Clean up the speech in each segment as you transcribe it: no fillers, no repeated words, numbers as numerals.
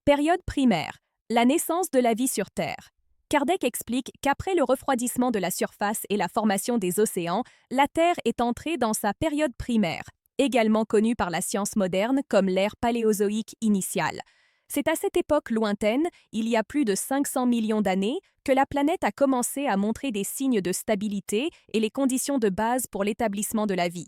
Période primaire, la naissance de la vie sur Terre. Kardec explique qu'après le refroidissement de la surface et la formation des océans, la Terre est entrée dans sa période primaire, également connue par la science moderne comme l'ère paléozoïque initiale. C'est à cette époque lointaine, il y a plus de 500 millions d'années, que la planète a commencé à montrer des signes de stabilité et les conditions de base pour l'établissement de la vie.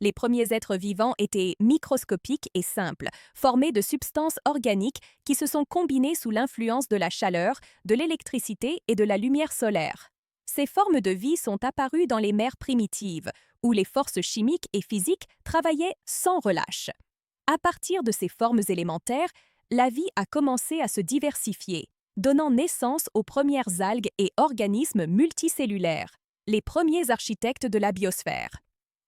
Les premiers êtres vivants étaient microscopiques et simples, formés de substances organiques qui se sont combinées sous l'influence de la chaleur, de l'électricité et de la lumière solaire. Ces formes de vie sont apparues dans les mers primitives, où les forces chimiques et physiques travaillaient sans relâche. À partir de ces formes élémentaires, la vie a commencé à se diversifier, donnant naissance aux premières algues et organismes multicellulaires, les premiers architectes de la biosphère.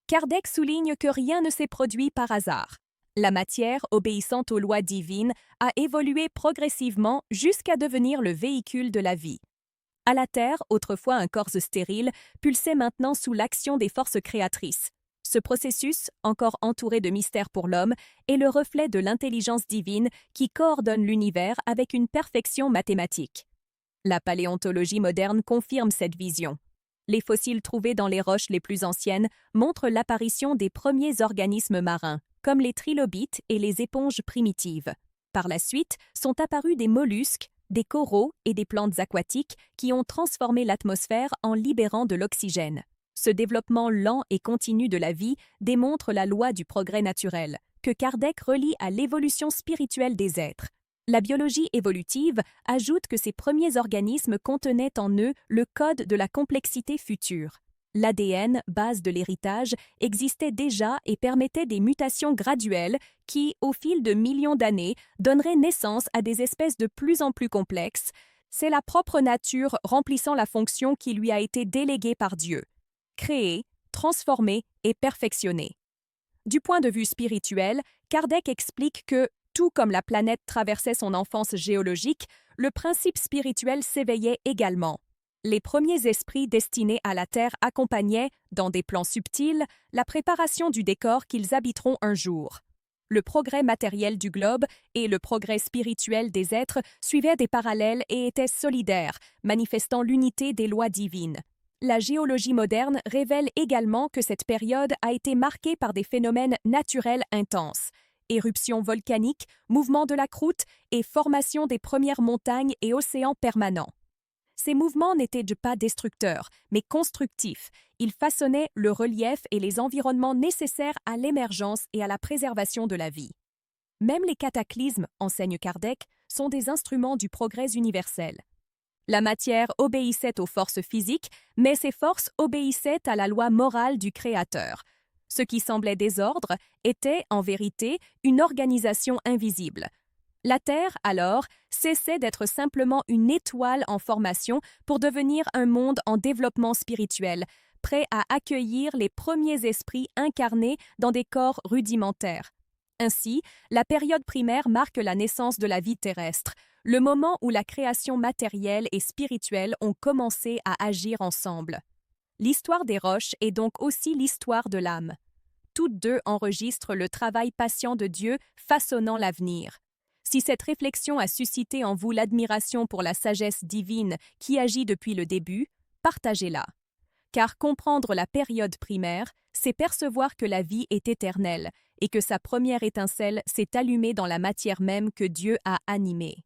Kardec souligne que rien ne s'est produit par hasard. La matière, obéissant aux lois divines, a évolué progressivement jusqu'à devenir le véhicule de la vie. À la Terre, autrefois un corps stérile, pulsait maintenant sous l'action des forces créatrices. Ce processus, encore entouré de mystères pour l'homme, est le reflet de l'intelligence divine qui coordonne l'univers avec une perfection mathématique. La paléontologie moderne confirme cette vision. Les fossiles trouvés dans les roches les plus anciennes montrent l'apparition des premiers organismes marins, comme les trilobites et les éponges primitives. Par la suite, sont apparus des mollusques, des coraux et des plantes aquatiques qui ont transformé l'atmosphère en libérant de l'oxygène. Ce développement lent et continu de la vie démontre la loi du progrès naturel, que Kardec relie à l'évolution spirituelle des êtres. La biologie évolutive ajoute que ces premiers organismes contenaient en eux le code de la complexité future. L'ADN, base de l'héritage, existait déjà et permettait des mutations graduelles qui, au fil de millions d'années, donneraient naissance à des espèces de plus en plus complexes. C'est la propre nature remplissant la fonction qui lui a été déléguée par Dieu. Créer, transformer et perfectionner. Du point de vue spirituel, Kardec explique que tout comme la planète traversait son enfance géologique, le principe spirituel s'éveillait également. Les premiers esprits destinés à la Terre accompagnaient, dans des plans subtils, la préparation du décor qu'ils habiteront un jour. Le progrès matériel du globe et le progrès spirituel des êtres suivaient des parallèles et étaient solidaires, manifestant l'unité des lois divines. La géologie moderne révèle également que cette période a été marquée par des phénomènes naturels intenses. Éruptions volcaniques, mouvements de la croûte et formation des premières montagnes et océans permanents. Ces mouvements n'étaient pas destructeurs, mais constructifs. Ils façonnaient le relief et les environnements nécessaires à l'émergence et à la préservation de la vie. Même les cataclysmes, enseigne Kardec, sont des instruments du progrès universel. La matière obéissait aux forces physiques, mais ces forces obéissaient à la loi morale du Créateur. Ce qui semblait désordre était, en vérité, une organisation invisible. La Terre, alors, cessait d'être simplement une étoile en formation pour devenir un monde en développement spirituel, prêt à accueillir les premiers esprits incarnés dans des corps rudimentaires. Ainsi, la période primaire marque la naissance de la vie terrestre, le moment où la création matérielle et spirituelle ont commencé à agir ensemble. L'histoire des roches est donc aussi l'histoire de l'âme. Toutes deux enregistrent le travail patient de Dieu façonnant l'avenir. Si cette réflexion a suscité en vous l'admiration pour la sagesse divine qui agit depuis le début, partagez-la. Car comprendre la période primaire, c'est percevoir que la vie est éternelle et que sa première étincelle s'est allumée dans la matière même que Dieu a animée.